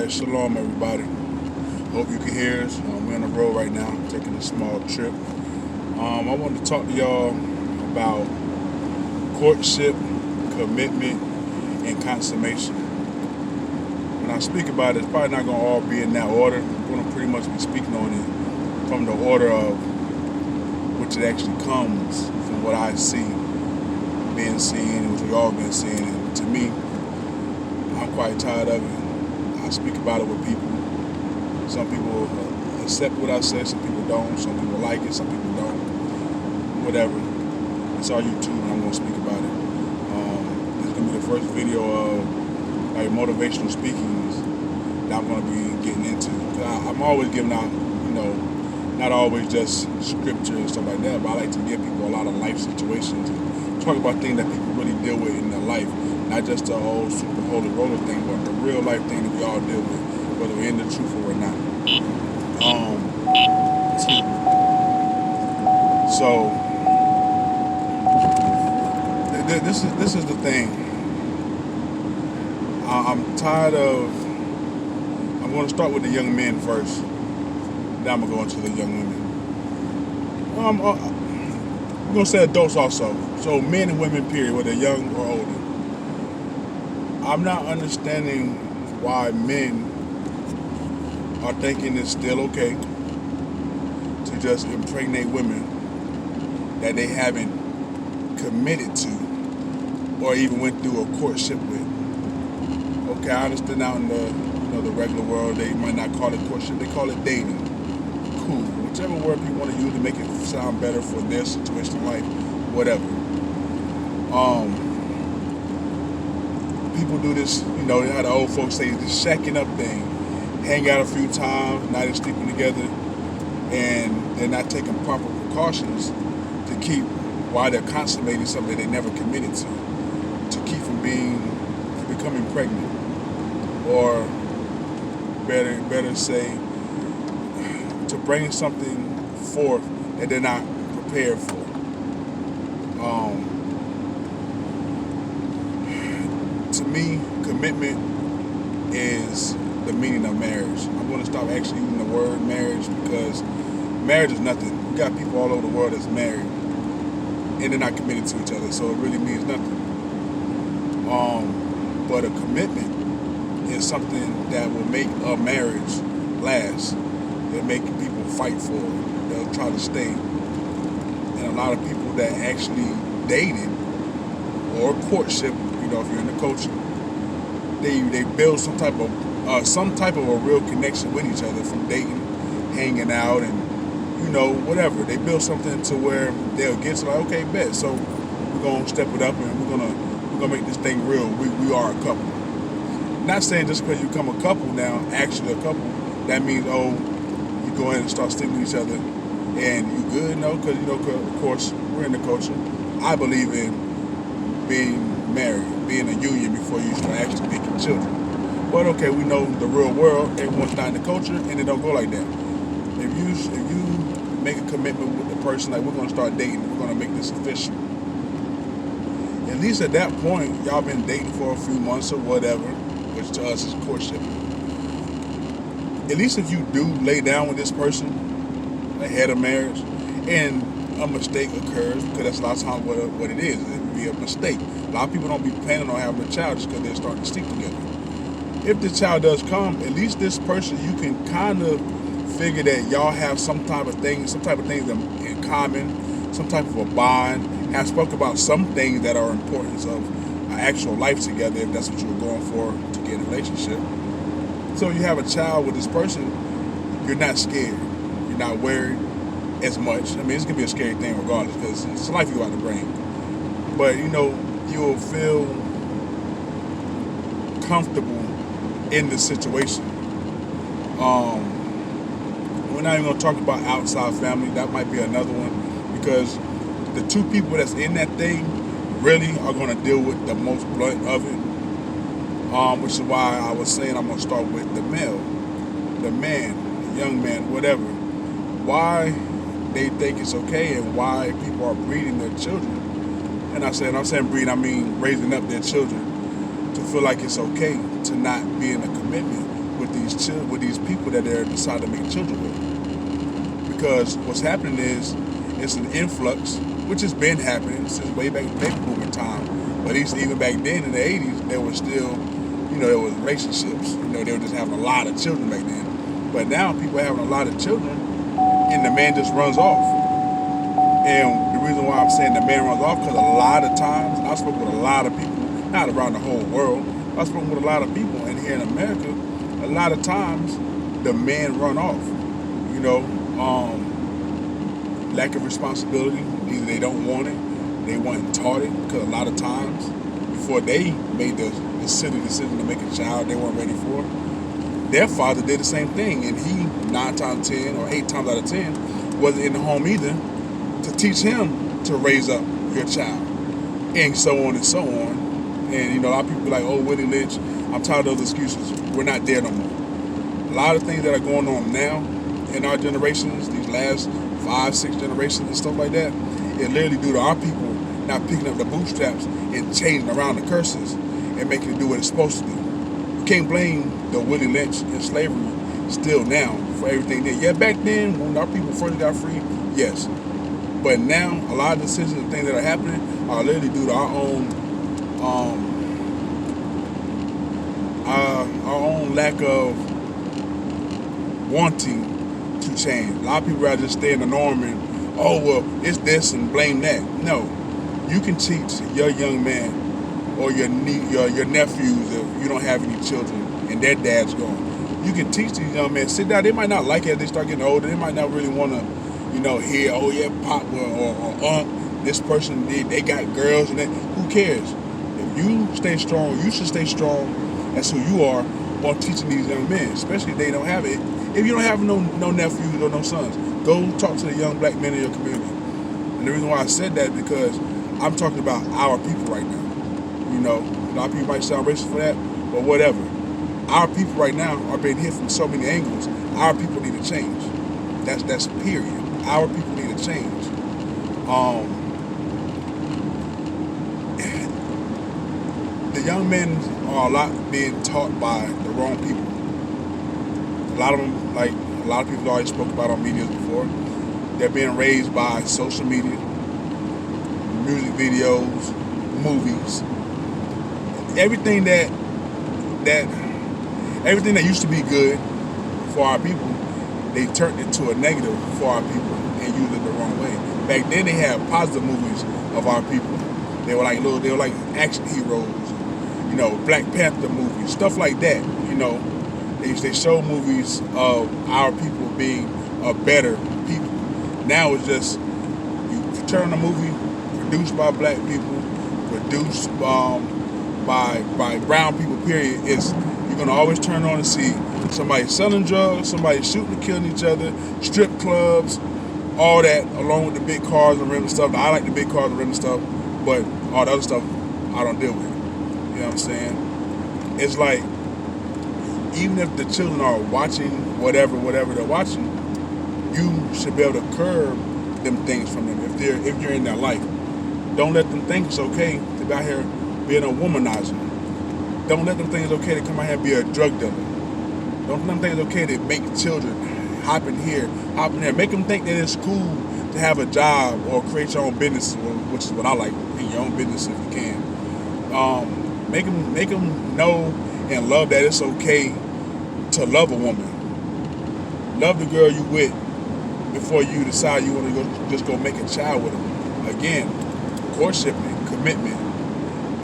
Alright, shalom everybody. Hope you can hear us. We're on the road right now, taking a small trip. I wanted to talk to y'all about courtship, commitment, and consummation. When I speak about it, it's probably not going to all be in that order. I'm going to pretty much be speaking on it from the order of which it actually comes from what I see being seen, which we all been seeing. And to me, I'm quite tired of it. I speak about it with people. Some people accept what I say, some people don't. Some people like it, some people don't. Whatever. It's all YouTube, and I'm going to speak about it. This is going to be the first video of like motivational speakings that I'm going to be getting into. I'm always giving out, not always just scripture and stuff like that, but I like to give people a lot of life situations and talk about things that people really deal with in their life. Not just the whole super holy roller thing, but the real life thing that we all deal with, whether we're in the truth or we're not. So this is the thing. I'm tired of. I'm going to start with the young men first. Then I'm going to go into the young women. I'm going to say adults also. So men and women, period, whether young or older. I'm not understanding why men are thinking it's still okay to just impregnate women that they haven't committed to or even went through a courtship with. Okay, I understand out in the regular world they might not call it courtship, they call it dating. Cool, whichever word people want to use to make it sound better for their situation in life, whatever. People do this, how the old folks say, this shacking up thing. Hang out a few times, now they're sleeping together, and they're not taking proper precautions to keep, while they're consummating something they never committed to keep from becoming pregnant. Or better say, to bring something forth that they're not prepared for. To me, commitment is the meaning of marriage. I'm going to stop actually using the word marriage because marriage is nothing. We got people all over the world that's married and they're not committed to each other, so it really means nothing. But a commitment is something that will make a marriage last. It'll make people fight for it. They'll try to stay. And a lot of people that actually dated or courtship, if you're in the culture, they build some type of a real connection with each other from dating, hanging out, and whatever. They build something to where they'll get to like, okay, bet. So we're gonna step it up and we're gonna make this thing real. We are a couple. Not saying just because you become a couple now, actually a couple, that means you go in and start sleeping with each other and you good. No, because of course we're in the culture. I believe in being married, being a union before you start actually making children. But okay, we know the real world, everyone's not in the culture, and it don't go like that. If you make a commitment with the person, like we're gonna start dating, we're gonna make this official. At least at that point, y'all been dating for a few months or whatever, which to us is courtship. At least if you do lay down with this person ahead of marriage, and a mistake occurs, because that's a lot of times what it is. It would be a mistake. A lot of people don't be planning on having a child just because they're starting to sleep together. If the child does come, at least this person, you can kind of figure that y'all have some type of things in common, some type of a bond, have spoken about some things that are importance of an actual life together, if that's what you were going for to get in a relationship. So you have a child with this person, you're not scared, you're not worried as much. I mean, it's gonna be a scary thing regardless because it's a life you got to bring. But you'll feel comfortable in the situation. We're not even gonna talk about outside family. That might be another one because the two people that's in that thing really are gonna deal with the most blunt of it. Which is why I was saying I'm gonna start with the male, the man, the young man, whatever. Why they think it's okay and why people are breeding their children. And I'm saying breeding, I mean raising up their children to feel like it's okay to not be in a commitment with these people that they're deciding to make children with. Because what's happening is it's an influx, which has been happening since way back in baby boomer time. But even back then in the 80s, there was still, there was relationships. They were just having a lot of children back then. But now people are having a lot of children, and the man just runs off. And the reason why I'm saying the man runs off, because a lot of times, I spoke with a lot of people, not around the whole world, I spoke with a lot of people, and here in America, a lot of times, the men run off. Lack of responsibility. Either they don't want it, they weren't taught it, because a lot of times, before they made the silly decision to make a child they weren't ready for, their father did the same thing, and he 9 times 10 or 8 times out of 10 wasn't in the home either to teach him to raise up your child, and so on and so on. And a lot of people be like, "Oh, Willie Lynch, I'm tired of those excuses." We're not there no more. A lot of things that are going on now in our generations, these last 5, 6 generations and stuff like that, it literally due to our people not picking up the bootstraps and changing around the curses and making it do what it's supposed to do. You can't blame the Willie Lynch and slavery still now for everything there. Yeah, back then when our people first got free, yes. But now a lot of decisions and things that are happening are literally due to our own lack of wanting to change. A lot of people rather just stay in the norm and, oh, well, it's this and blame that. No, you can teach your young man or your nephews, if you don't have any children and their dad's gone. You can teach these young men, sit down. They might not like it as they start getting older. They might not really want to, hear, oh yeah, pop or this person they got girls and that. Who cares? If you stay strong, you should stay strong as who you are on teaching these young men, especially if they don't have it. If you don't have no nephews or no sons, go talk to the young black men in your community. And the reason why I said that is because I'm talking about our people right now. A lot of people might sound racist for that, but whatever. Our people right now are being hit from so many angles. Our people need to change. That's period. Our people need to change. The young men are a lot being taught by the wrong people. A lot of them, like a lot of people already spoke about on media before, they're being raised by social media, music videos, movies, everything that used to be good for our people, they turned it to a negative for our people and used it the wrong way. Back then they had positive movies of our people. They were like action heroes, Black Panther movies, stuff like that. They show movies of our people being a better people. Now it's just you turn a movie produced by black people, produced by brown people. Period. You're gonna always turn on and see somebody selling drugs, somebody shooting and killing each other, strip clubs, all that, along with the big cars and rental stuff. I like the big cars and rental stuff, but all the other stuff I don't deal with. You know what I'm saying? It's like, even if the children are watching whatever they're watching, you should be able to curb them things from them if you're in their life. Don't let them think it's okay to be out here being a womanizer. Don't let them think it's okay to come out here and be a drug dealer. Don't let them think it's okay to make children hop in here, hop in there. Make them think that it's cool to have a job or create your own business, which is what I like, in your own business if you can. Make them know and love that it's okay to love a woman. Love the girl you with before you decide you want to just go make a child with them. Again, courtship, commitment,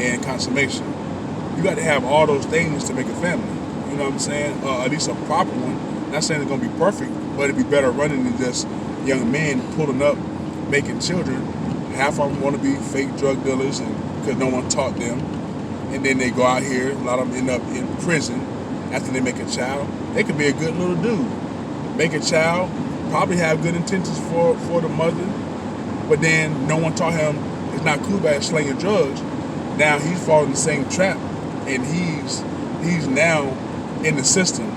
and consummation. You got to have all those things to make a family. You know what I'm saying? At least a proper one. Not saying it's going to be perfect, but it'd be better running than just young men pulling up, making children. Half of them want to be fake drug dealers because no one taught them. And then they go out here, a lot of them end up in prison after they make a child. They could be a good little dude. Make a child, probably have good intentions for the mother, but then no one taught him it's not cool about slinging drugs. Now he's falling in the same trap, and he's now in the system.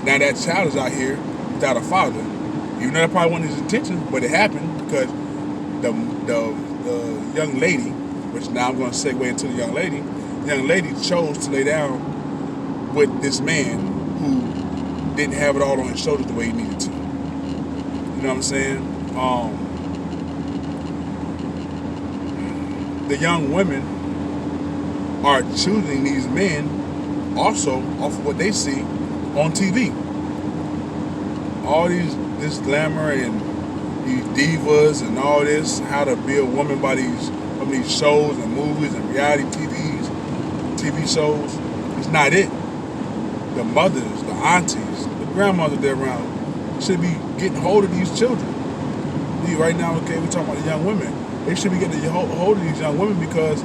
Now that child is out here without a father. Even though that probably wasn't his intention, but it happened because the young lady, which now I'm going to segue into the young lady chose to lay down with this man who didn't have it all on his shoulders the way he needed to. You know what I'm saying? The young women are choosing these men also off of what they see on TV. All this glamour and these divas and all this, how to be a woman by these shows and movies and reality TV shows. It's not it. The mothers, the aunties, the grandmothers they're around should be getting hold of these children. Right now, okay, we're talking about the young women. They should be getting hold of these young women because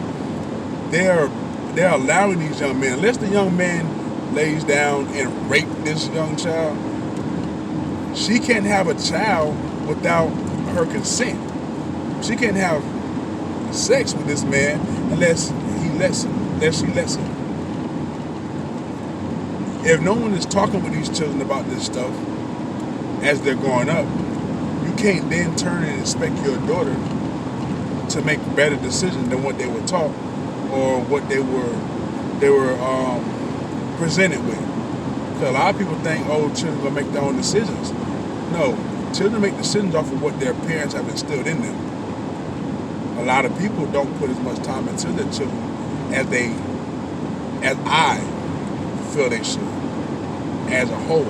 they're allowing these young men, unless the young man lays down and rape this young child, she can't have a child without her consent. She can't have sex with this man unless she lets him. If no one is talking with these children about this stuff as they're growing up, you can't then turn and expect your daughter to make better decisions than what they were taught or what they were presented with. Because a lot of people think, oh, children gonna make their own decisions. No, children make decisions off of what their parents have instilled in them. A lot of people don't put as much time into their children as I feel they should, as a whole.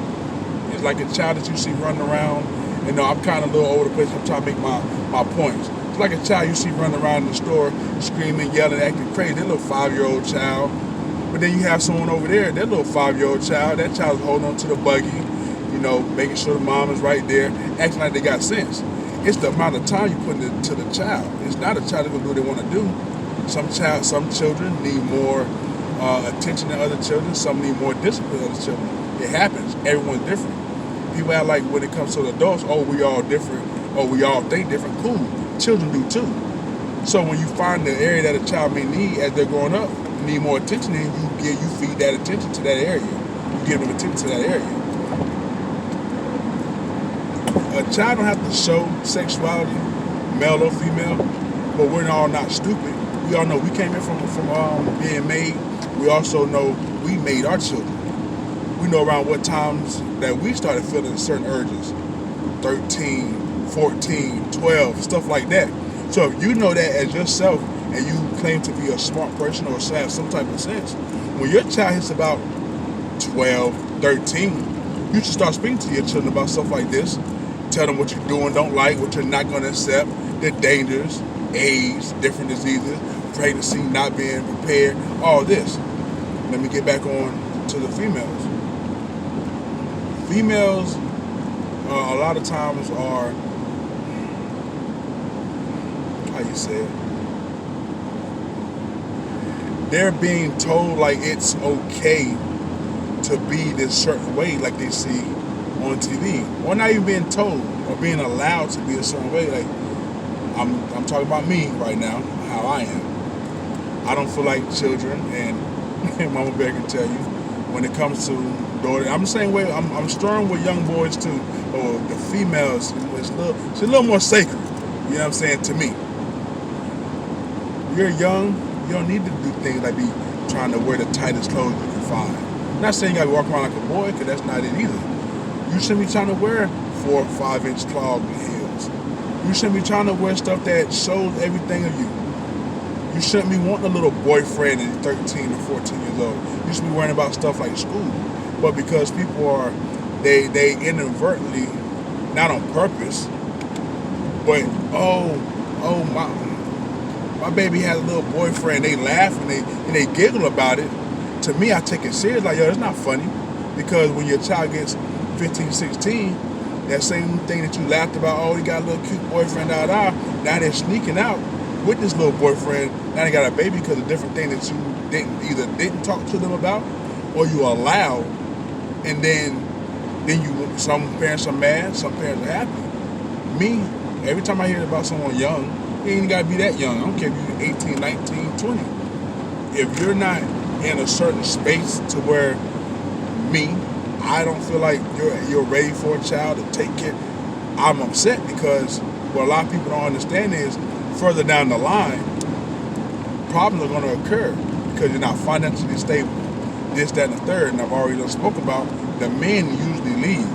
It's like a child that you see running around. You know, I'm kind of a little over the place. I'm trying to make my points. It's like a child you see running around in the store, screaming, yelling, acting crazy. That little 5-year-old child. But then you have someone over there, that little 5-year-old child, that child's holding on to the buggy, you know, making sure the mom is right there, acting like they got sense. It's the amount of time you put into the child. It's not a child that's going to do what they want to do. Some children need more attention than other children. Some need more discipline than other children. It happens. Everyone's different. People act like when it comes to the adults, oh, we all different, or we all think different. Cool. Children do too. So when you find the area that a child may need as they're growing up, need more attention, then you feed that attention to that area. You give them attention to that area. A child don't have to show sexuality, male or female, but we're all not stupid. We all know we came in from being made. We also know we made our children. We know around what times that we started feeling certain urges. 13, 14, 12, stuff like that. So if you know that as yourself and you claim to be a smart person or have some type of sense, when your child hits about 12, 13, you should start speaking to your children about stuff like this. Tell them what you're doing, don't like, what you're not going to accept, the dangers, AIDS, different diseases, pregnancy, not being prepared, all this. Let me get back on to the females. Females, a lot of times are, how you say it? They're being told like it's okay to be this certain way like they see on TV. Or not even being told or being allowed to be a certain way. Like, I'm talking about me right now, how I am. I don't feel like children, and Mama Bear can tell you, when it comes to daughter, I'm the same way. I'm strong with young boys too, or the females. It's a little more sacred. You know what I'm saying, to me. You're young. You don't need to do things like be trying to wear the tightest clothes you can find. I'm not saying you gotta walk around like a boy, because that's not it either. You shouldn't be trying to wear 4 or 5 inch clog heels. You shouldn't be trying to wear stuff that shows everything of you. You shouldn't be wanting a little boyfriend at 13 or 14 years old. You should be worrying about stuff like school. But because people are, they inadvertently, not on purpose, but my baby has a little boyfriend. They laugh and they giggle about it. To me, I take it serious. Like, yo, it's not funny. Because when your child gets 15, 16, that same thing that you laughed about, oh, he got a little cute boyfriend, now they're sneaking out with this little boyfriend. Now they got a baby because of different things that you didn't talk to them about, or you allowed, and then some parents are mad, some parents are happy. Me, every time I hear about someone young, you ain't got to be that young. I don't care if you're 18, 19, 20. If you're not in a certain space to where I don't feel like you're ready for a child to take care, I'm upset, because what a lot of people don't understand is further down the line, problems are going to occur because you're not financially stable. this, that, and the third. And I've already done spoke about the men usually leave.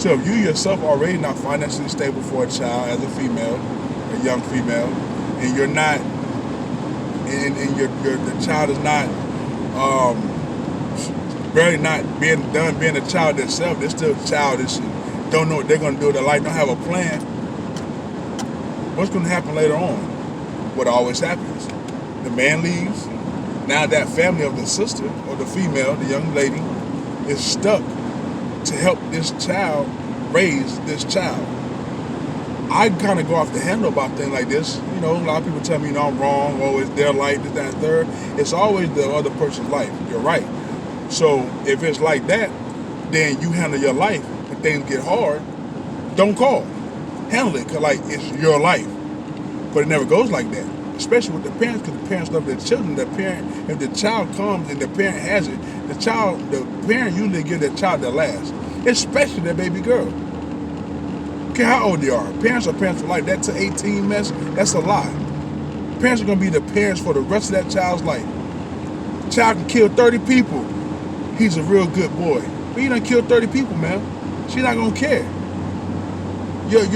So if you yourself already not financially stable for a child as a female, a young female, and you're not, and the child is not, barely not being a child themselves, they're still childish and don't know what they're going to do with their life, don't have a plan, what's going to happen later on? What always happens. The man leaves. Now that family of the sister or the female, the young lady, is stuck to help this child raise this child. I kind of go off the handle about things like this. You know, a lot of people tell me, I'm wrong, oh, it's their life, this, that, and third. It's always the other person's life. You're right. So if it's like that, then you handle your life. When things get hard, don't call. Handle it, because like it's your life. But it never goes like that. Especially with the parents, because the parents love their children. The parent, if the child comes and the parent has it, the parent usually give their child their last. Especially their baby girl. Okay, how old they are. Parents are parents for life. That to 18 mess, that's a lie. Parents are going to be the parents for the rest of that child's life. Child can kill 30 people. He's a real good boy. But he done killed 30 people, man. She's not going to care. Your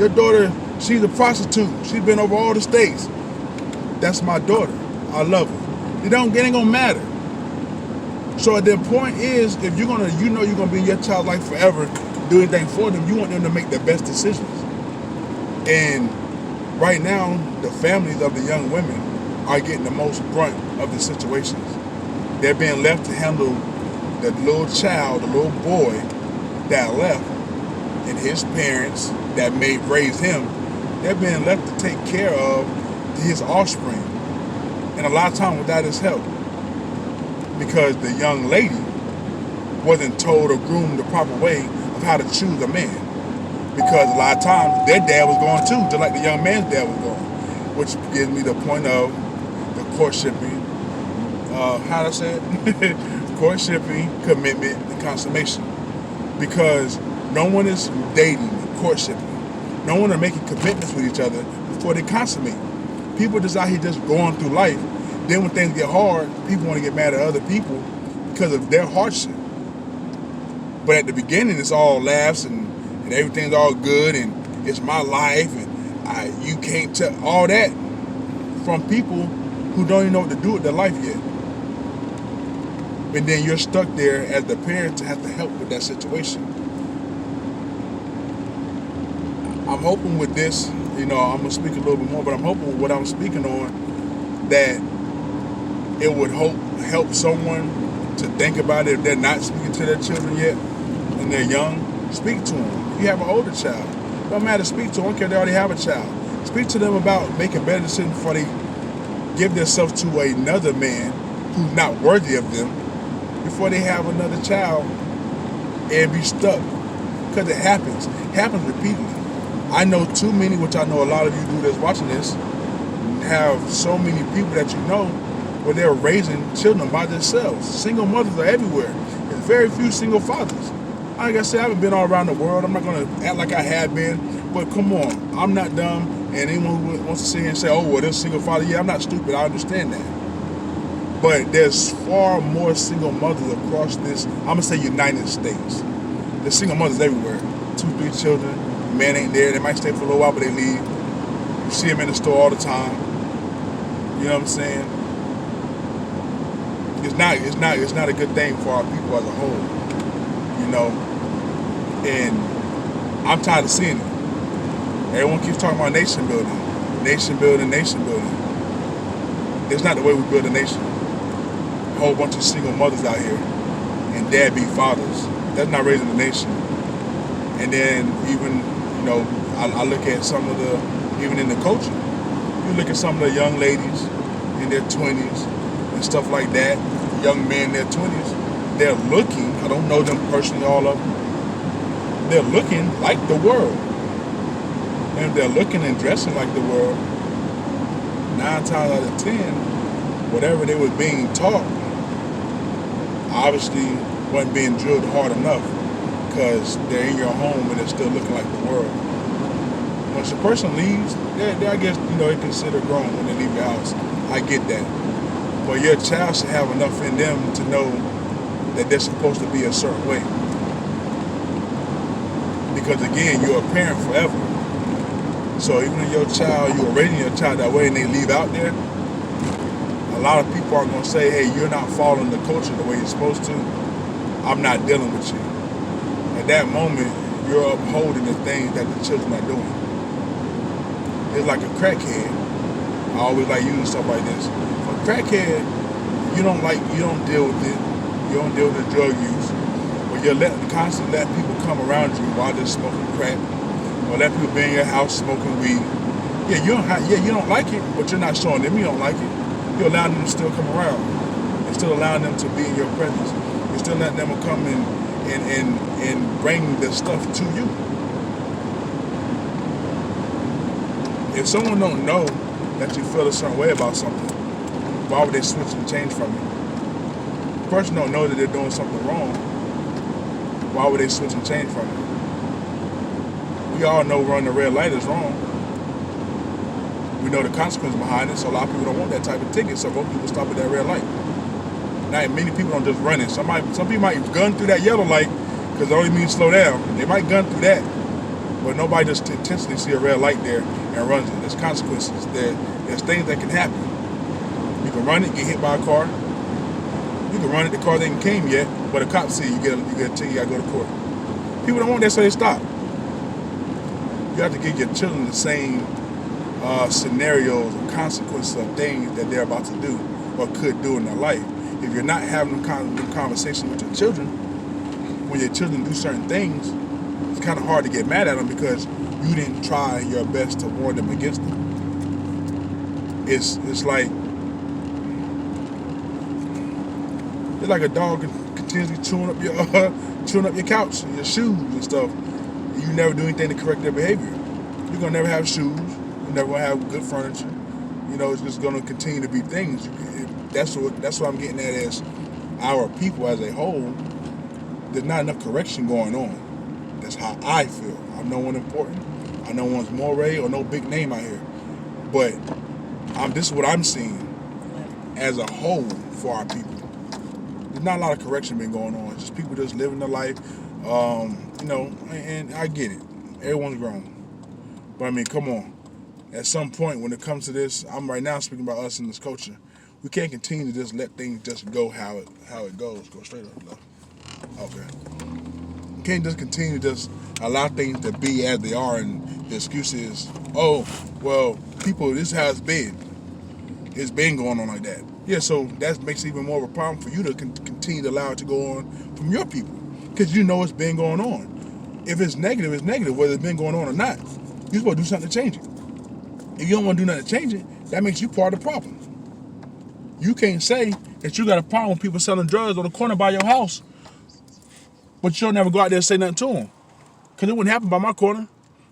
daughter, she's a prostitute. She's been over all the states. That's my daughter. I love her. It ain't going to matter. So the point is, if you're going to, you're going to be in your child's life forever, do anything for them, you want them to make the best decisions. And right now, the families of the young women are getting the most brunt of the situations. They're being left to handle the little child, the little boy that left, and his parents that raised him. They're being left to take care of his offspring. And a lot of times without his help. Because the young lady wasn't told or groomed the proper way of how to choose a man. Because a lot of times their dad was going too, just like the young man's dad was going. Which gives me the point of the courtshipping, how to say it? Courtshipping, commitment, and consummation. Because no one is dating, courtshipping. No one are making commitments with each other before they consummate. People just out here just going through life. Then when things get hard, people want to get mad at other people because of their hardship. But at the beginning, it's all laughs and everything's all good and it's my life and you can't tell all that from people who don't even know what to do with their life yet. And then you're stuck there as the parent to have to help with that situation. I'm hoping with this, I'm going to speak a little bit more, but I'm hoping with what I'm speaking on that it would help someone to think about it if they're not speaking to their children yet and they're young. Speak to them. If you have an older child, don't matter, speak to them. I don't care if they already have a child. Speak to them about making better decisions before they give themselves to another man who's not worthy of them before they have another child and be stuck. Because it happens repeatedly. I know too many, which I know a lot of you do that's watching this, have so many people that you know where they're raising children by themselves. Single mothers are everywhere. There's very few single fathers. Like I said, I haven't been all around the world. I'm not going to act like I have been. But come on, I'm not dumb. And anyone who wants to sit here and say, oh, well, there's a single father. Yeah, I'm not stupid. I understand that. But there's far more single mothers across this, I'm going to say United States. There's single mothers everywhere. 2, 3 children. The man ain't there. They might stay for a little while, but they leave. You see them in the store all the time. You know what I'm saying? It's not a good thing for our people as a whole, and I'm tired of seeing it. Everyone keeps talking about nation building. It's not the way we build a nation. A whole bunch of single mothers out here and deadbeat fathers. That's not raising a nation. And then even, I look at some of even in the culture, you look at some of the young ladies in their 20s and stuff like that, young men in their 20s, they're looking, I don't know them personally, all of them, they're looking like the world. And if they're looking and dressing like the world, 9 times out of 10, whatever they were being taught, obviously wasn't being drilled hard enough because they're in your home and they're still looking like the world. Once a person leaves, I guess, they consider grown when they leave your house. I get that. But your child should have enough in them to know that they're supposed to be a certain way. Because again, you're a parent forever. So even if your child, you're raising your child that way and they leave out there, a lot of people are going to say, hey, you're not following the culture the way you're supposed to. I'm not dealing with you. At that moment, you're upholding the things that the children are doing. It's like a crackhead. I always like using stuff like this. For a crackhead, you don't deal with it. You don't deal with the drug use. But you're constantly let people come around you while they're smoking crack, or let people be in your house smoking weed. Yeah, you don't like it, but you're not showing them you don't like it. You're allowing them to still come around. You're still allowing them to be in your presence. You're still letting them come and bring the stuff to you. If someone don't know that you feel a certain way about something, why would they switch and change from it? The person don't know that they're doing something wrong. Why would they switch and change from it? We all know running the red light is wrong. We know the consequence behind it, so a lot of people don't want that type of ticket, so most people stop at that red light. Now, many people don't just run it. Some people might gun through that yellow light because it only means slow down. They might gun through that, but nobody just intentionally see a red light there and runs it. There's consequences. There's things that can happen. You can run it, get hit by a car. You can run it, the car ain't came yet, but a cop see you get a ticket, you gotta go to court. People don't want that, so they stop. You have to give your children the same scenarios or consequences of things that they're about to do or could do in their life. If you're not having them conversations with your children, when your children do certain things, it's kind of hard to get mad at them because you didn't try your best to warn them against them. It's like a dog continuously chewing up your couch, your shoes and stuff. You never do anything to correct their behavior. You're gonna never have shoes. You're never gonna have good furniture. You know, it's just gonna continue to be things. That's what I'm getting at as our people as a whole. There's not enough correction going on. That's how I feel. I'm no one important. I know one's Moray or no big name out here. But this is what I'm seeing as a whole for our people. There's not a lot of correction been going on. It's just people just living their life. And I get it. Everyone's grown. But I mean, come on. At some point when it comes to this, I'm right now speaking about us in this culture. We can't continue to just let things just go how it goes. Go straight up, though. Okay. We can't just continue to just allow things to be as they are, and the excuse is, oh, well, people, this is how it's been. It's been going on like that. Yeah, so that makes it even more of a problem for you to continue to allow it to go on from your people, because you know it's been going on. If it's negative, it's negative, whether it's been going on or not. You're supposed to do something to change it. If you don't want to do nothing to change it, that makes you part of the problem. You can't say that you got a problem with people selling drugs on the corner by your house, but you don't never go out there and say nothing to them. Because it wouldn't happen by my corner.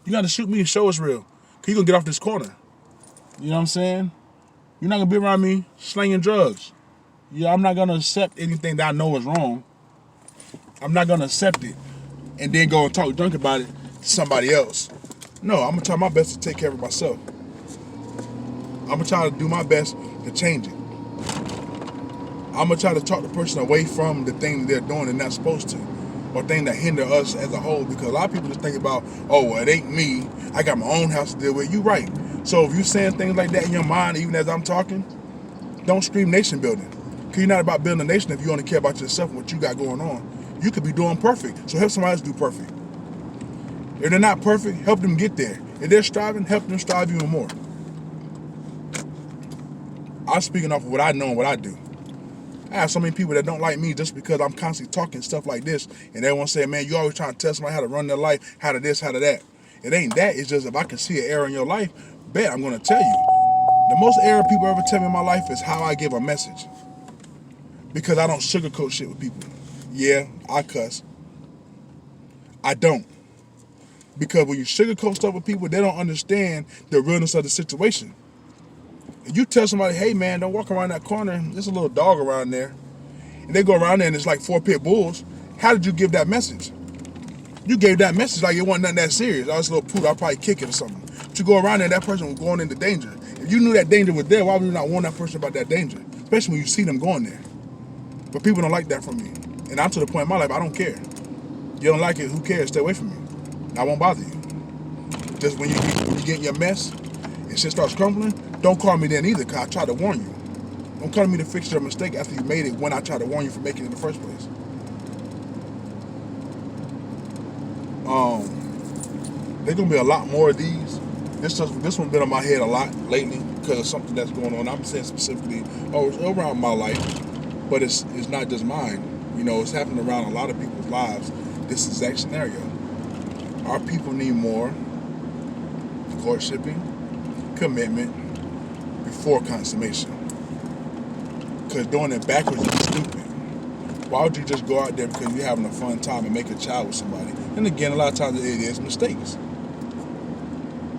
You got to shoot me and show us real. Because you're going to get off this corner. You know what I'm saying? You're not going to be around me slinging drugs. Yeah, I'm not going to accept anything that I know is wrong. I'm not going to accept it and then go and talk drunk about it to somebody else. No, I'm going to try my best to take care of myself. I'm going to try to do my best to change it. I'm going to try to talk the person away from the thing that they're doing and not supposed to, or things that hinder us as a whole, because a lot of people just think about, oh, well, it ain't me. I got my own house to deal with. You right. So if you're saying things like that in your mind, even as I'm talking, don't scream nation building. Because you're not about building a nation if you only care about yourself and what you got going on. You could be doing perfect, so help somebody else do perfect. If they're not perfect, help them get there. If they're striving, help them strive even more. I'm speaking off of what I know and what I do. I have so many people that don't like me just because I'm constantly talking stuff like this, and they want to say, man, you always trying to tell somebody how to run their life, how to this, how to that. It ain't that. It's just if I can see an error in your life, bet I'm going to tell you. The most error people ever tell me in my life is how I give a message. Because I don't sugarcoat shit with people. Yeah, I cuss. I don't. Because when you sugarcoat stuff with people, they don't understand the realness of the situation. If you tell somebody, hey man, don't walk around that corner, there's a little dog around there, and they go around there and it's like 4 pit bulls, how did you give that message? You gave that message like it wasn't nothing that serious. I was a little poodle, I'll probably kick it or something. But you go around there, that person was going into danger. If you knew that danger was there, why would you not warn that person about that danger? especially when you see them going there. But people don't like that from me. And I'm to the point in my life, I don't care. You don't like it, who cares? Stay away from me. I won't bother you. Just when you get in your mess and shit starts crumbling, don't call me then either, because I tried to warn you. Don't call me to fix your mistake after you made it when I tried to warn you for making it in the first place. There's going to be a lot more of these. This one been on my head a lot lately because of something that's going on. I'm saying specifically around my life, but it's not just mine. You know, it's happening around a lot of people's lives. This exact scenario. Our people need more courtshipping, commitment, before consummation. Because doing it backwards is stupid. Why would you just go out there because you're having a fun time and make a child with somebody? And again, a lot of times it is mistakes.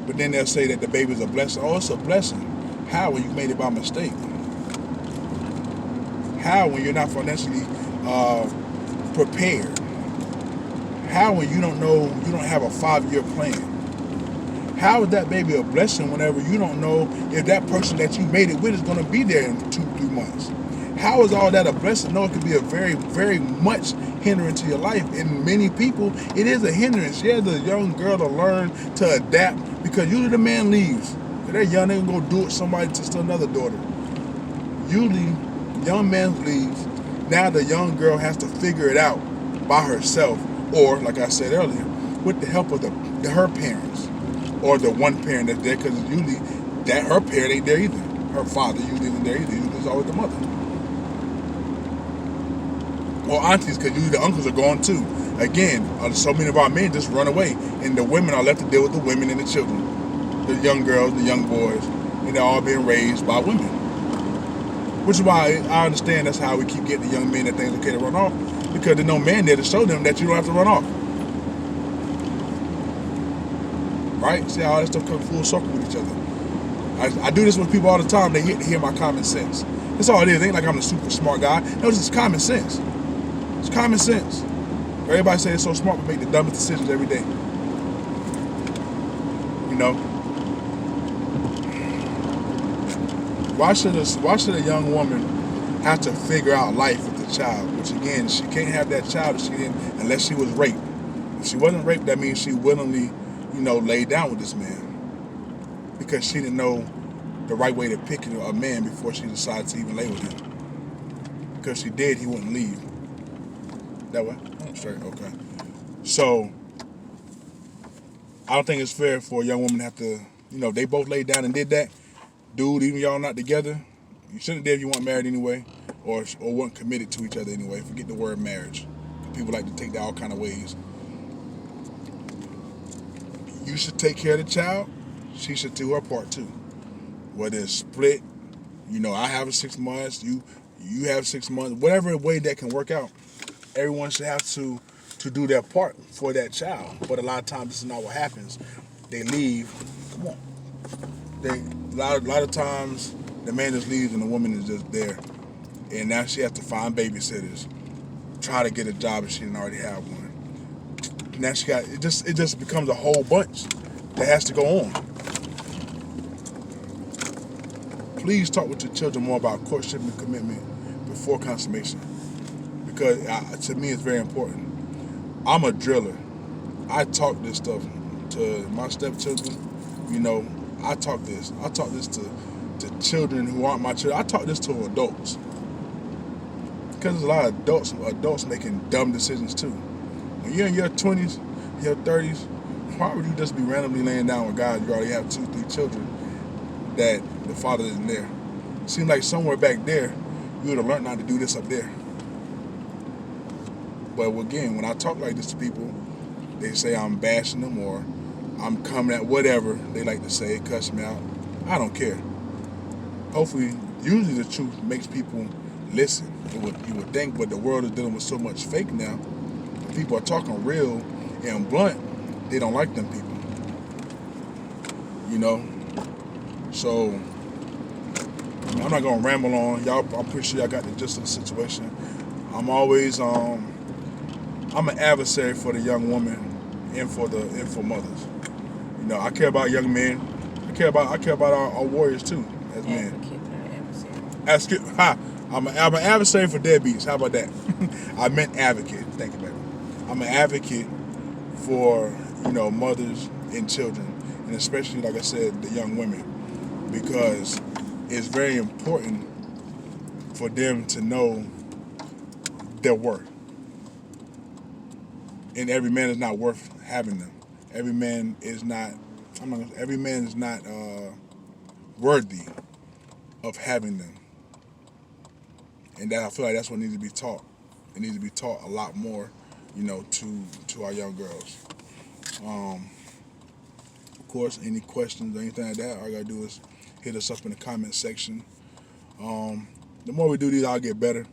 But then they'll say that the baby's a blessing. Oh, it's a blessing. How when you made it by mistake? How when you're not financially prepared? How when you don't know, you don't have a 5-year plan? How is that baby a blessing whenever you don't know if that person that you made it with is going to be there in 2-3 months? How is all that a blessing? No, it could be a very, very much hindrance to your life. And many people, it is a hindrance. Yeah, the young girl to learn to adapt because usually the man leaves. If they're young, they can go do it with somebody to still another daughter. Usually, young man leaves. Now the young girl has to figure it out by herself, or like I said earlier, with the help of her parents, or the one parent that's there, because usually that her parent ain't there either. Her father usually isn't there either. Usually it's always the mother. Or aunties, because usually the uncles are gone too. Again, so many of our men just run away, and the women are left to deal with the women and the children, the young girls, the young boys, and they're all being raised by women. Which is why I understand that's how we keep getting the young men that think it's okay to run off, because there's no man there to show them that you don't have to run off. Right? See how all that stuff comes full circle with each other. I do this with people all the time. They hear my common sense. That's all it is. It ain't like I'm a super smart guy. No, it's just common sense. It's common sense. Everybody say it's so smart, but make the dumbest decisions every day. You know? Why should a young woman have to figure out life with the child? Which again, she can't have that child if she didn't, unless she was raped. If she wasn't raped, that means she willingly, laid down with this man because she didn't know the right way to pick a man before she decided to even lay with him. Because she did, he wouldn't leave. That way? Straight, okay. So, I don't think it's fair for a young woman to have to, they both laid down and did that. Dude, even y'all not together, you shouldn't did if you weren't married anyway, or weren't committed to each other anyway. Forget the word marriage. People like to take that all kind of ways. You should take care of the child. She should do her part too. Whether it's split, I have 6 months, you have 6 months, whatever way that can work out. Everyone should have to do their part for that child. But a lot of times this is not what happens. They leave. Come on. A lot of times the man just leaves and the woman is just there. And now she has to find babysitters, try to get a job if she didn't already have one. Now she got it just becomes a whole bunch that has to go on. Please talk with your children more about courtship and commitment before consummation, because to me it's very important. I'm a driller. I talk this stuff to my stepchildren. I talk this to children who aren't my children. I talk this to adults, because there's a lot of adults making dumb decisions too. When you're in your 20s, your 30s, why would you just be randomly laying down with guys you already have 2-3 children that the father isn't there? Seems like somewhere back there you would have learned not to do this up there. But again, when I talk like this to people, they say I'm bashing them or I'm coming at whatever they like to say, cuss me out. I don't care. Hopefully, usually the truth makes people listen. You would think, but the world is dealing with so much fake now. People are talking real and blunt. They don't like them people. So I'm not gonna ramble on. Y'all, I'm pretty sure y'all got the gist of the situation. I'm always I'm an adversary for the young woman and for mothers. I care about young men. I care about our warriors too as men. Advocate, not adversary. I'm an adversary for deadbeats. How about that? I meant advocate. Thank you, baby. I'm an advocate for mothers and children, and especially, like I said, the young women, because it's very important for them to know their worth. And every man is not worth having them. Every man is not. Every man is not worthy of having them, and that I feel like that's what needs to be taught. It needs to be taught a lot more, to our young girls. Of course, any questions or anything like that, all you gotta do is hit us up in the comment section. The more we do these, I'll get better.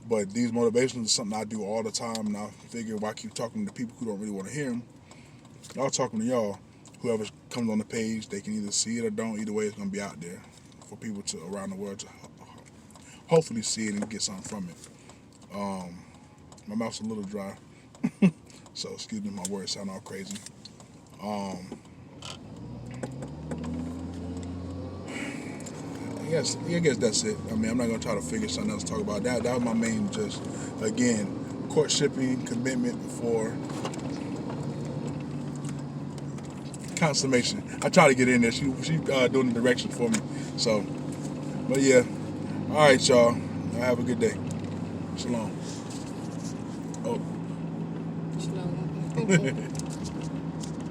But these motivations is something I do all the time, and I figure if I keep talking to people who don't really want to hear them, I'll talking to y'all. Whoever comes on the page, they can either see it or don't. Either way, it's gonna be out there for people to around the world to hopefully see it and get something from it. My mouth's a little dry, so excuse me, my words sound all crazy. I guess that's it. I mean, I'm not gonna try to figure something else to talk about. That was my main, just again, courtshipping, commitment before consummation. I try to get in there. She doing the directions for me. So, but yeah. All right, y'all. Y'all have a good day. Shalom. Oh. Shalom.